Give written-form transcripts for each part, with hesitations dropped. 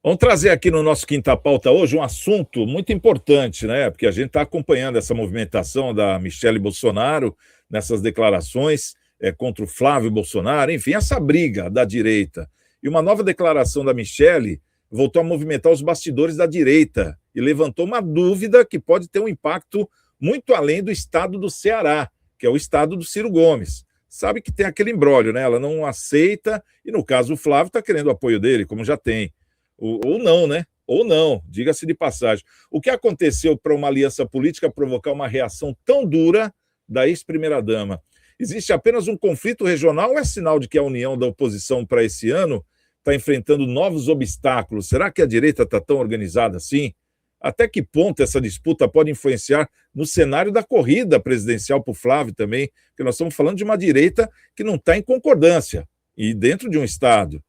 Vamos trazer aqui no nosso Quinta Pauta hoje um assunto muito importante, né? Porque a gente está acompanhando essa movimentação da Michelle Bolsonaro nessas declarações contra o Flávio Bolsonaro, enfim, essa briga da direita. E uma nova declaração da Michelle voltou a movimentar os bastidores da direita e levantou uma dúvida que pode ter um impacto muito além do estado do Ceará, que é o estado do Ciro Gomes. Sabe que tem aquele imbróglio, né? Ela não aceita, e no caso o Flávio está querendo o apoio dele, como já tem. Ou não, né? Ou não, diga-se de passagem. O que aconteceu para uma aliança política provocar uma reação tão dura da ex-primeira-dama? Existe apenas um conflito regional ou é sinal de que a união da oposição para esse ano está enfrentando novos obstáculos? Será que a direita está tão organizada assim? Até que ponto essa disputa pode influenciar no cenário da corrida presidencial para o Flávio também? Porque nós estamos falando de uma direita que não está em concordância e dentro de um Estado.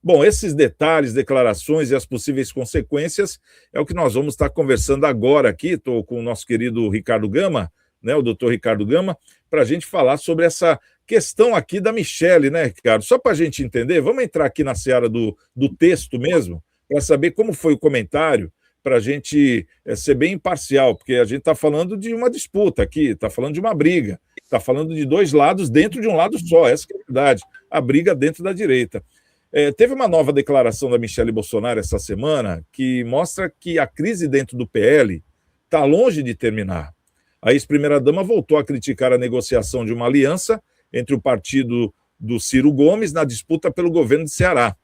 Bom, esses detalhes, declarações e as possíveis consequências é o que nós vamos estar conversando agora aqui. Estou com o nosso querido Ricardo Gama, né, o doutor Ricardo Gama, para a gente falar sobre essa questão aqui da Michelle, né, Ricardo? Só para a gente entender, vamos entrar aqui na seara do texto mesmo, para saber como foi o comentário, para a gente ser bem imparcial, porque a gente está falando de uma disputa aqui, está falando de uma briga, está falando de dois lados dentro de um lado só, essa que é a verdade, a briga dentro da direita. Teve uma nova declaração da Michelle Bolsonaro essa semana que mostra que a crise dentro do PL está longe de terminar. A ex-primeira-dama voltou a criticar a negociação de uma aliança entre o partido do Ciro Gomes na disputa pelo governo de Ceará.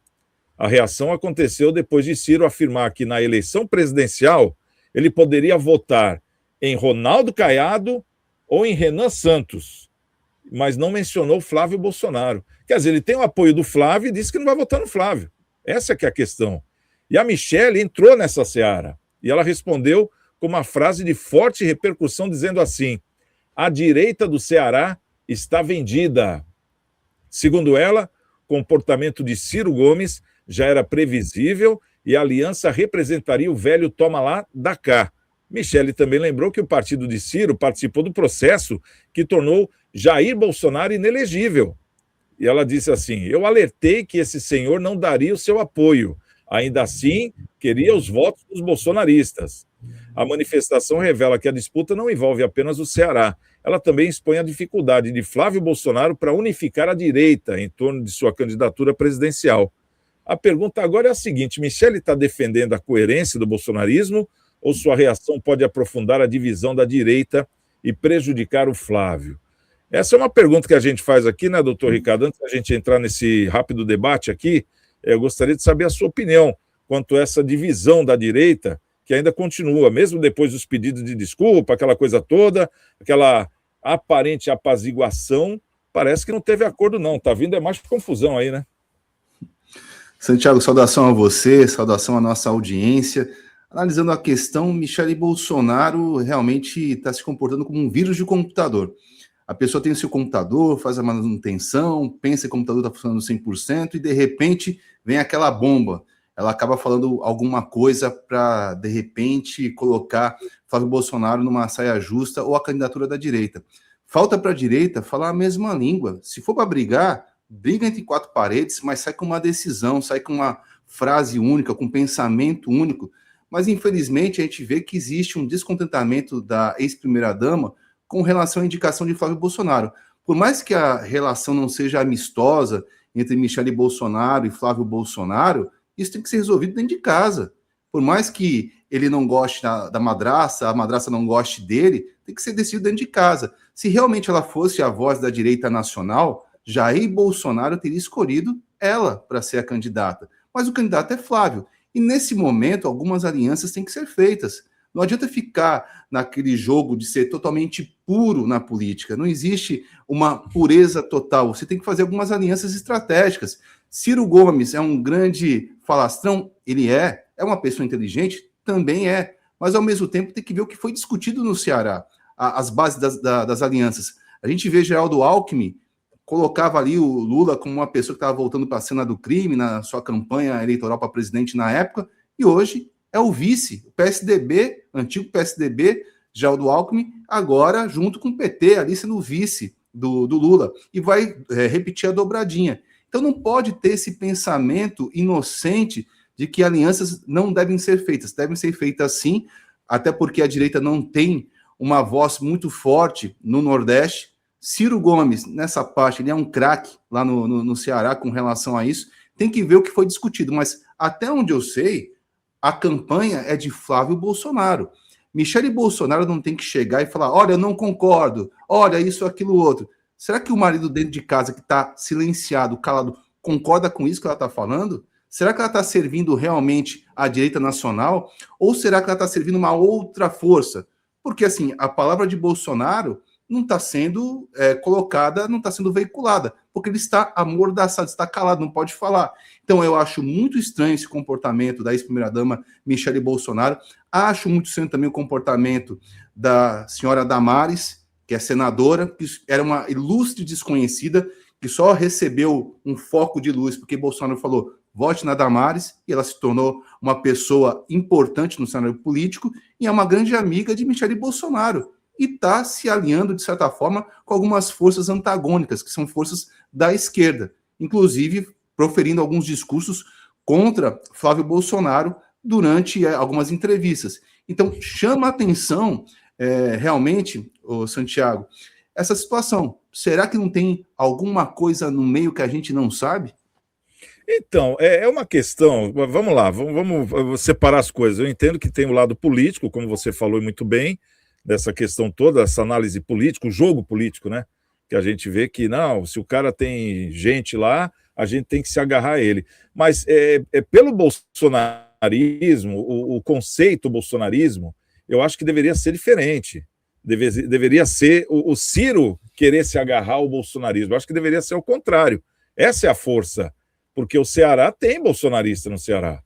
A reação aconteceu depois de Ciro afirmar que na eleição presidencial ele poderia votar em Ronaldo Caiado ou em Renan Santos, mas não mencionou Flávio Bolsonaro. Quer dizer, ele tem o apoio do Flávio e disse que não vai votar no Flávio. Essa que é a questão. E a Michelle entrou nessa seara e ela respondeu com uma frase de forte repercussão, dizendo assim: a direita do Ceará está vendida. Segundo ela, o comportamento de Ciro Gomes já era previsível e a aliança representaria o velho toma lá, dá cá. Michelle também lembrou que o partido de Ciro participou do processo que tornou Jair Bolsonaro inelegível. E ela disse assim: eu alertei que esse senhor não daria o seu apoio. Ainda assim, queria os votos dos bolsonaristas. A manifestação revela que a disputa não envolve apenas o Ceará. Ela também expõe a dificuldade de Flávio Bolsonaro para unificar a direita em torno de sua candidatura presidencial. A pergunta agora é a seguinte: Michelle está defendendo a coerência do bolsonarismo ou sua reação pode aprofundar a divisão da direita e prejudicar o Flávio? Essa é uma pergunta que a gente faz aqui, né, doutor Ricardo? Antes da gente entrar nesse rápido debate aqui, eu gostaria de saber a sua opinião quanto a essa divisão da direita, que ainda continua, mesmo depois dos pedidos de desculpa, aquela coisa toda, aquela aparente apaziguação, parece que não teve acordo não, está vindo mais confusão aí, né? Santiago, saudação a você, saudação à nossa audiência. Analisando a questão, Michelle Bolsonaro realmente está se comportando como um vírus de computador. A pessoa tem o seu computador, faz a manutenção, pensa que o computador está funcionando 100% e, de repente, vem aquela bomba. Ela acaba falando alguma coisa para, de repente, colocar Flávio Bolsonaro numa saia justa ou a candidatura da direita. Falta para a direita falar a mesma língua. Se for para brigar, briga entre quatro paredes, mas sai com uma decisão, sai com uma frase única, com um pensamento único. Mas, infelizmente, a gente vê que existe um descontentamento da ex-primeira-dama com relação à indicação de Flávio Bolsonaro. Por mais que a relação não seja amistosa entre Michelle Bolsonaro e Flávio Bolsonaro, isso tem que ser resolvido dentro de casa. Por mais que ele não goste da madraça, a madraça não goste dele, tem que ser decidido dentro de casa. Se realmente ela fosse a voz da direita nacional, Jair Bolsonaro teria escolhido ela para ser a candidata. Mas o candidato é Flávio. E nesse momento, algumas alianças têm que ser feitas. Não adianta ficar naquele jogo de ser totalmente puro na política. Não existe uma pureza total. Você tem que fazer algumas alianças estratégicas. Ciro Gomes é um grande falastrão? Ele é. É uma pessoa inteligente? Também é. Mas, ao mesmo tempo, tem que ver o que foi discutido no Ceará. As bases das alianças. A gente vê Geraldo Alckmin, colocava ali o Lula como uma pessoa que estava voltando para a cena do crime na sua campanha eleitoral para presidente na época, e hoje é o vice, o PSDB, antigo PSDB, Geraldo Alckmin, agora junto com o PT, ali sendo o vice do Lula, e vai repetir a dobradinha. Então não pode ter esse pensamento inocente de que alianças não devem ser feitas sim, até porque a direita não tem uma voz muito forte no Nordeste. Ciro Gomes, nessa parte, ele é um craque lá no Ceará com relação a isso. Tem que ver o que foi discutido, mas até onde eu sei, a campanha é de Flávio Bolsonaro. Michele Bolsonaro não tem que chegar e falar, olha, eu não concordo, olha, isso, aquilo, outro. Será que o marido dentro de casa, que está silenciado, calado, concorda com isso que ela está falando? Será que ela está servindo realmente a direita nacional? Ou será que ela está servindo uma outra força? Porque, assim, a palavra de Bolsonaro não está sendo colocada, não está sendo veiculada, porque ele está amordaçado, está calado, não pode falar. Então, eu acho muito estranho esse comportamento da ex-primeira-dama Michele Bolsonaro. Acho muito estranho também o comportamento da senhora Damares, que é senadora, que era uma ilustre desconhecida, que só recebeu um foco de luz, porque Bolsonaro falou, vote na Damares, e ela se tornou uma pessoa importante no cenário político, e é uma grande amiga de Michele Bolsonaro, e está se alinhando, de certa forma, com algumas forças antagônicas, que são forças da esquerda, inclusive proferindo alguns discursos contra Flávio Bolsonaro durante algumas entrevistas. Então, chama a atenção, realmente, Santiago, essa situação. Será que não tem alguma coisa no meio que a gente não sabe? Então, é uma questão, vamos lá, vamos separar as coisas. Eu entendo que tem o lado político, como você falou muito bem, dessa questão toda, essa análise política, o jogo político, né? Que a gente vê que, não, se o cara tem gente lá, a gente tem que se agarrar a ele. Mas pelo bolsonarismo, o conceito bolsonarismo, eu acho que deveria ser diferente. Deveria ser o Ciro querer se agarrar ao bolsonarismo. Eu acho que deveria ser o contrário. Essa é a força, porque o Ceará tem bolsonarista no Ceará.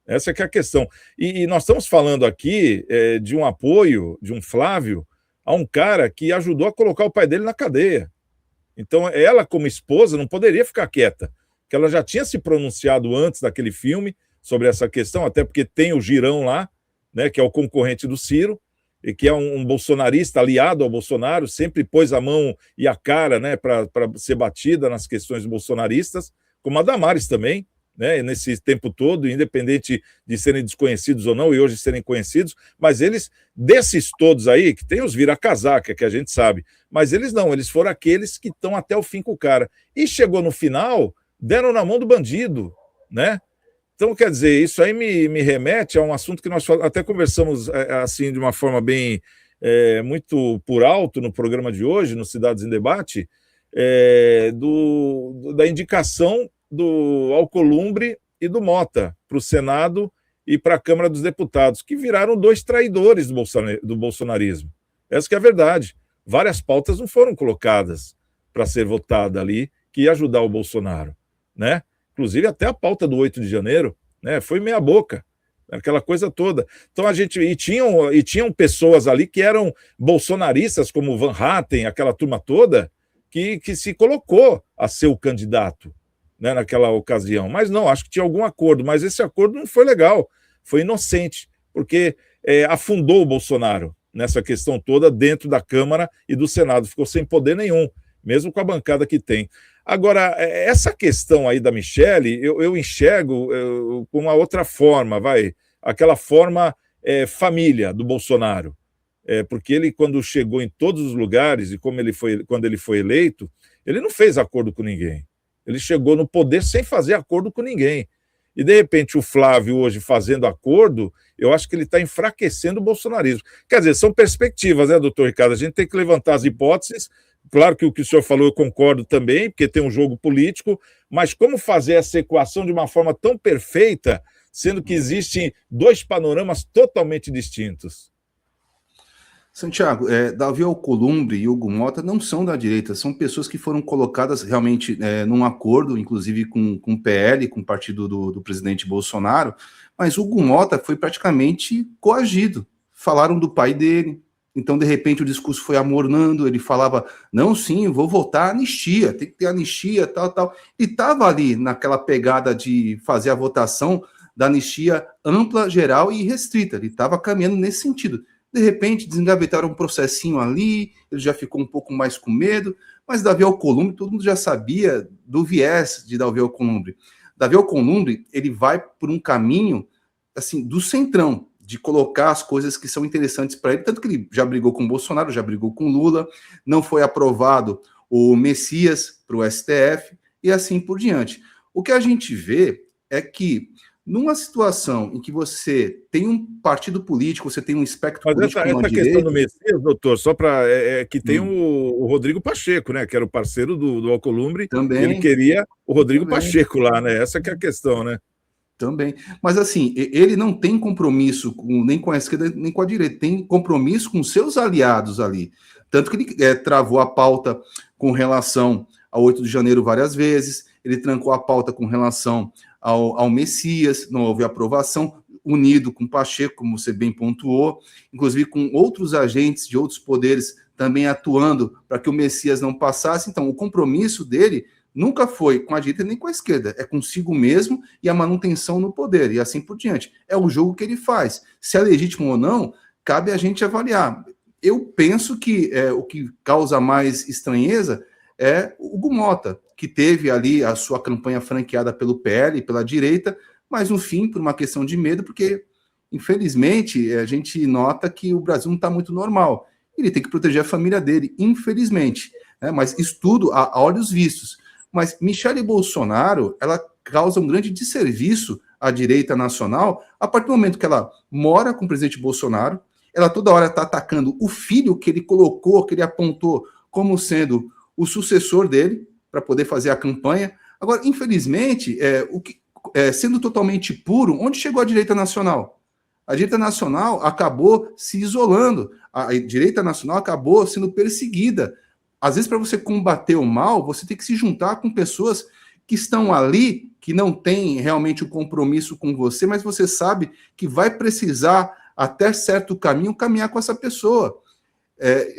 Essa é que é a questão. E nós estamos falando aqui de um apoio, de um Flávio, a um cara que ajudou a colocar o pai dele na cadeia. Então, ela, como esposa, não poderia ficar quieta, porque ela já tinha se pronunciado antes daquele filme sobre essa questão, até porque tem o Girão lá, né, que é o concorrente do Ciro, e que é um bolsonarista aliado ao Bolsonaro, sempre pôs a mão e a cara, né, para ser batida nas questões bolsonaristas, como a Damares também, né, nesse tempo todo, independente de serem desconhecidos ou não, e hoje serem conhecidos, mas eles, desses todos aí, que tem os vira-casaca, que a gente sabe, mas eles não, eles foram aqueles que estão até o fim com o cara. E chegou no final, deram na mão do bandido, né? Então, quer dizer, isso aí me remete a um assunto que nós até conversamos assim de uma forma bem, muito por alto no programa de hoje, no Cidades em Debate, da indicação do Alcolumbre e do Mota para o Senado e para a Câmara dos Deputados, que viraram dois traidores do bolsonarismo. Essa que é a verdade. Várias pautas não foram colocadas para ser votada ali, que ia ajudar o Bolsonaro, né? Inclusive até a pauta do 8 de janeiro, né? Foi meia boca, aquela coisa toda. Então tinham pessoas ali que eram bolsonaristas, como Van Hatten, aquela turma toda, que se colocou a ser o candidato, né, naquela ocasião. Mas não, acho que tinha algum acordo, mas esse acordo não foi legal, foi inocente, porque afundou o Bolsonaro nessa questão toda dentro da Câmara e do Senado, ficou sem poder nenhum, mesmo com a bancada que tem. Agora, essa questão aí da Michele, eu enxergo com uma outra forma, aquela forma família do Bolsonaro, porque ele, quando chegou em todos os lugares e quando ele foi eleito, ele não fez acordo com ninguém. Ele chegou no poder sem fazer acordo com ninguém. E, de repente, o Flávio hoje fazendo acordo, eu acho que ele está enfraquecendo o bolsonarismo. Quer dizer, são perspectivas, né, doutor Ricardo? A gente tem que levantar as hipóteses. Claro que o que o senhor falou eu concordo também, porque tem um jogo político, mas como fazer essa equação de uma forma tão perfeita, sendo que existem dois panoramas totalmente distintos? Santiago, Davi Alcolumbre e Hugo Mota não são da direita, são pessoas que foram colocadas realmente num acordo, inclusive com o PL, com o partido do presidente Bolsonaro, mas Hugo Mota foi praticamente coagido. Falaram do pai dele, então de repente o discurso foi amornando, ele falava, não, sim, vou votar anistia, tem que ter anistia, tal. E estava ali naquela pegada de fazer a votação da anistia ampla, geral e restrita, ele estava caminhando nesse sentido. De repente, desengavetaram um processinho ali, ele já ficou um pouco mais com medo, mas Davi Alcolumbre, todo mundo já sabia do viés de Davi Alcolumbre. Davi Alcolumbre, ele vai por um caminho assim, do centrão, de colocar as coisas que são interessantes para ele, tanto que ele já brigou com o Bolsonaro, já brigou com Lula, não foi aprovado o Messias para o STF, e assim por diante. O que a gente vê é que, numa situação em que você tem um partido político, você tem um espectro Mas político essa direita... questão do Messias, doutor, só para... que tem o Rodrigo Pacheco, né? Que era o parceiro do Alcolumbre, também, ele queria o Rodrigo também. Pacheco lá, né? Essa que é a questão, né? Também. Mas, assim, ele não tem compromisso nem com a esquerda, nem com a direita. Tem compromisso com seus aliados ali. Tanto que ele travou a pauta com relação ao 8 de janeiro várias vezes, ele trancou a pauta com relação ao Messias, não houve aprovação, unido com Pacheco, como você bem pontuou, inclusive com outros agentes de outros poderes também atuando para que o Messias não passasse. Então, o compromisso dele nunca foi com a direita nem com a esquerda, é consigo mesmo e a manutenção no poder, e assim por diante. É o jogo que ele faz. Se é legítimo ou não, cabe a gente avaliar. Eu penso que o que causa mais estranheza é o Hugo Mota, que teve ali a sua campanha franqueada pelo PL e pela direita, mas no fim, por uma questão de medo, porque, infelizmente, a gente nota que o Brasil não está muito normal. Ele tem que proteger a família dele, infelizmente. Né? Mas isso tudo a olhos vistos. Mas Michele Bolsonaro, ela causa um grande desserviço à direita nacional a partir do momento que ela mora com o presidente Bolsonaro, ela toda hora está atacando o filho que ele colocou, que ele apontou como sendo o sucessor dele, para poder fazer a campanha. Agora, infelizmente, sendo totalmente puro, onde chegou a direita nacional? A direita nacional acabou se isolando, a direita nacional acabou sendo perseguida. Às vezes, para você combater o mal, você tem que se juntar com pessoas que estão ali, que não têm realmente o compromisso com você, mas você sabe que vai precisar, até certo caminho, caminhar com essa pessoa.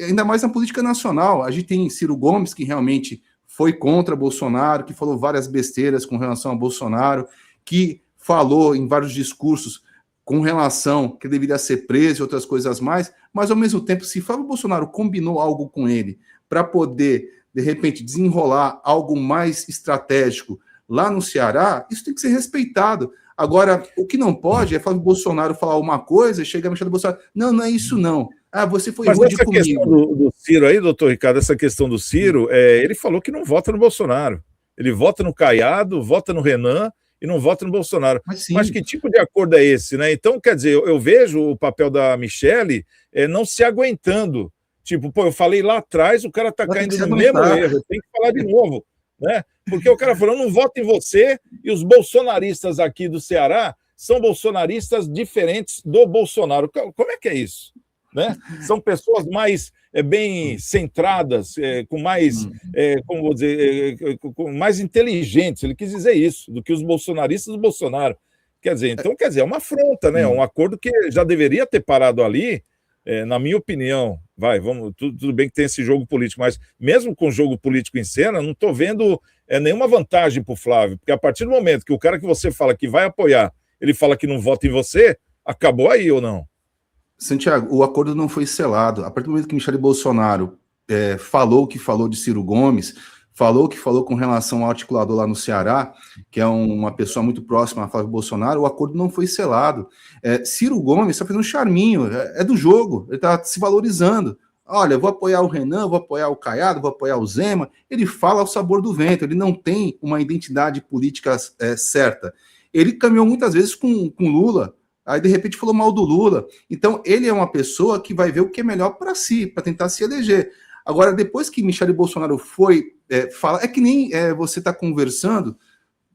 Ainda mais na política nacional. A gente tem Ciro Gomes, que realmente foi contra Bolsonaro, que falou várias besteiras com relação a Bolsonaro, que falou em vários discursos com relação que ele deveria ser preso e outras coisas mais, mas ao mesmo tempo, se Flávio Bolsonaro combinou algo com ele para poder, de repente, desenrolar algo mais estratégico lá no Ceará, isso tem que ser respeitado. Agora, o que não pode é Flávio Bolsonaro falar uma coisa e chegar a Michele Bolsonaro, não é isso não. Ah, você foi rude comigo. Mas essa questão do Ciro aí, doutor Ricardo, essa questão do Ciro, ele falou que não vota no Bolsonaro. Ele vota no Caiado, vota no Renan e não vota no Bolsonaro. Mas que tipo de acordo é esse, né? Então, quer dizer, eu vejo o papel da Michele não se aguentando. Tipo, eu falei lá atrás, o cara tá caindo no mesmo erro, tem que falar de novo, né? Porque o cara falou, eu não voto em você, e os bolsonaristas aqui do Ceará são bolsonaristas diferentes do Bolsonaro. Como é que é isso? Né? São pessoas mais bem centradas, com mais, como vou dizer, com mais inteligentes, ele quis dizer isso, do que os bolsonaristas do Bolsonaro. Quer dizer, então, é uma afronta, né? Um acordo que já deveria ter parado ali, na minha opinião. Tudo bem que tem esse jogo político, mas mesmo com o jogo político em cena, não estou vendo nenhuma vantagem para o Flávio, porque a partir do momento que o cara que você fala que vai apoiar, ele fala que não vota em você, acabou aí ou não? Santiago, o acordo não foi selado. A partir do momento que Michele Bolsonaro falou o que falou de Ciro Gomes, falou o que falou com relação ao articulador lá no Ceará, que é uma pessoa muito próxima a Flávio Bolsonaro, o acordo não foi selado. Ciro Gomes está fazendo um charminho, é do jogo, ele está se valorizando. Olha, eu vou apoiar o Renan, vou apoiar o Caiado, vou apoiar o Zema. Ele fala ao sabor do vento, ele não tem uma identidade política certa. Ele caminhou muitas vezes com Lula, aí de repente falou mal do Lula. Então ele é uma pessoa que vai ver o que é melhor para si, para tentar se eleger. Agora, depois que Michele Bolsonaro foi falar, é que nem você está conversando,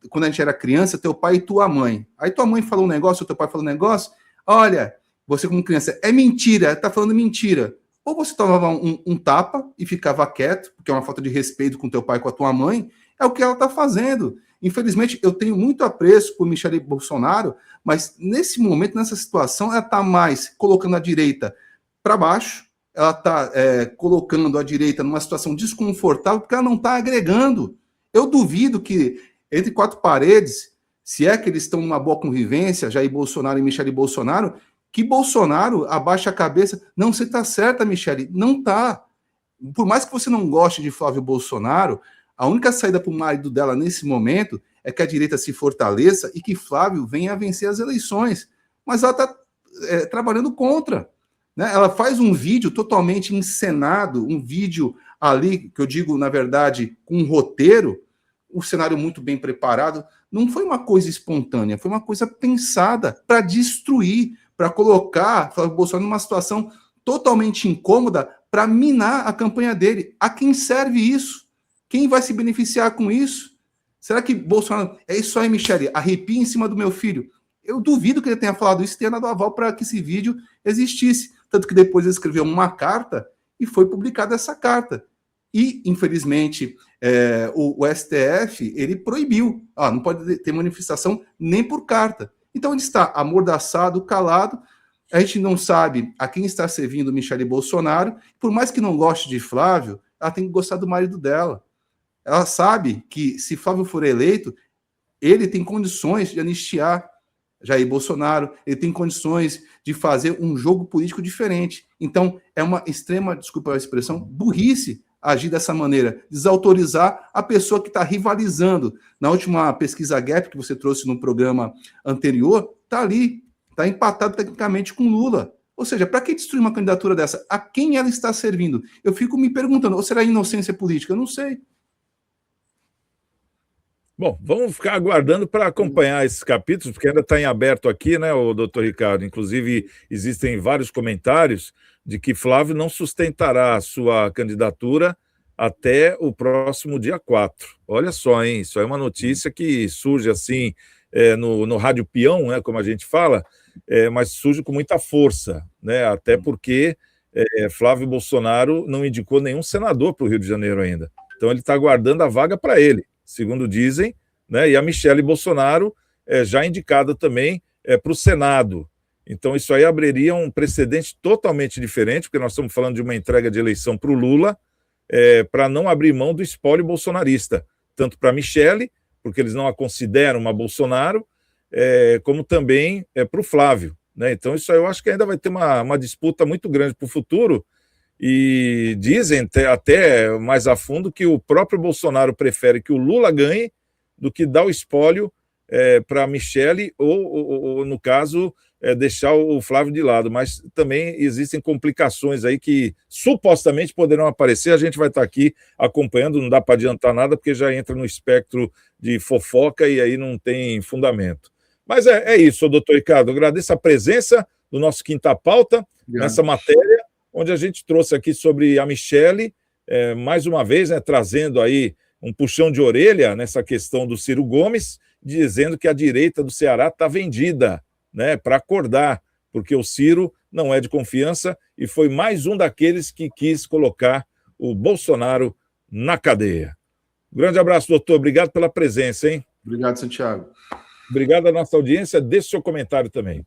quando a gente era criança, teu pai e tua mãe. Aí tua mãe falou um negócio, teu pai falou um negócio, olha, você como criança, é mentira, tá falando mentira. Ou você tomava um tapa e ficava quieto, porque é uma falta de respeito com teu pai e com a tua mãe, é o que ela está fazendo. Infelizmente, eu tenho muito apreço por Michele Bolsonaro, mas nesse momento, nessa situação, ela está mais colocando a direita para baixo, ela está colocando a direita numa situação desconfortável, porque ela não está agregando. Eu duvido que, entre quatro paredes, se é que eles estão numa boa convivência, Jair Bolsonaro e Michele Bolsonaro, que Bolsonaro abaixa a cabeça. Não, você está certa, Michele, não está. Por mais que você não goste de Flávio Bolsonaro, a única saída para o marido dela nesse momento é que a direita se fortaleça e que Flávio venha a vencer as eleições. Mas ela está trabalhando contra. Né? Ela faz um vídeo totalmente encenado, um vídeo ali, que eu digo, na verdade, com um roteiro, um cenário muito bem preparado. Não foi uma coisa espontânea, foi uma coisa pensada para destruir, para colocar Flávio Bolsonaro numa situação totalmente incômoda para minar a campanha dele. A quem serve isso? Quem vai se beneficiar com isso? Será que Bolsonaro... É isso aí, Michele, arrepia em cima do meu filho. Eu duvido que ele tenha falado isso e tenha dado aval para que esse vídeo existisse. Tanto que depois ele escreveu uma carta e foi publicada essa carta. E, infelizmente, o STF, ele proibiu. Não pode ter manifestação nem por carta. Então, ele está amordaçado, calado. A gente não sabe a quem está servindo Michele Bolsonaro. Por mais que não goste de Flávio, ela tem que gostar do marido dela. Ela sabe que, se Flávio for eleito, ele tem condições de anistiar Jair Bolsonaro, ele tem condições de fazer um jogo político diferente. Então, é uma extrema, desculpa a expressão, burrice agir dessa maneira, desautorizar a pessoa que está rivalizando. Na última pesquisa Gap que você trouxe no programa anterior, está ali, está empatado tecnicamente com Lula. Ou seja, para que destruir uma candidatura dessa? A quem ela está servindo? Eu fico me perguntando, ou será inocência política? Eu não sei. Bom, vamos ficar aguardando para acompanhar esses capítulos, porque ainda está em aberto aqui, né, o doutor Ricardo? Inclusive, existem vários comentários de que Flávio não sustentará a sua candidatura até o próximo dia 4. Olha só, hein? Isso é uma notícia que surge assim no rádio peão, né, como a gente fala, mas surge com muita força, né? Até porque Flávio Bolsonaro não indicou nenhum senador para o Rio de Janeiro ainda. Então, ele está aguardando a vaga para ele, segundo dizem, né? E a Michele Bolsonaro já indicada também para o Senado. Então, isso aí abriria um precedente totalmente diferente, porque nós estamos falando de uma entrega de eleição para o Lula, para não abrir mão do espólio bolsonarista, tanto para a Michele, porque eles não a consideram uma Bolsonaro, como também para o Flávio. Né? Então, isso aí eu acho que ainda vai ter uma disputa muito grande para o futuro, e dizem até mais a fundo que o próprio Bolsonaro prefere que o Lula ganhe do que dar o espólio para a Michele ou, no caso, deixar o Flávio de lado. Mas também existem complicações aí que supostamente poderão aparecer. A gente vai estar aqui acompanhando, não dá para adiantar nada, porque já entra no espectro de fofoca e aí não tem fundamento. Mas é isso, doutor Ricardo. Eu agradeço a presença do nosso Quinta Pauta nessa matéria, onde a gente trouxe aqui sobre a Michele, mais uma vez, né, trazendo aí um puxão de orelha nessa questão do Ciro Gomes, dizendo que a direita do Ceará está vendida, né, para acordar, porque o Ciro não é de confiança e foi mais um daqueles que quis colocar o Bolsonaro na cadeia. Grande abraço, doutor. Obrigado pela presença, hein? Obrigado, Santiago. Obrigado à nossa audiência. Deixe seu comentário também.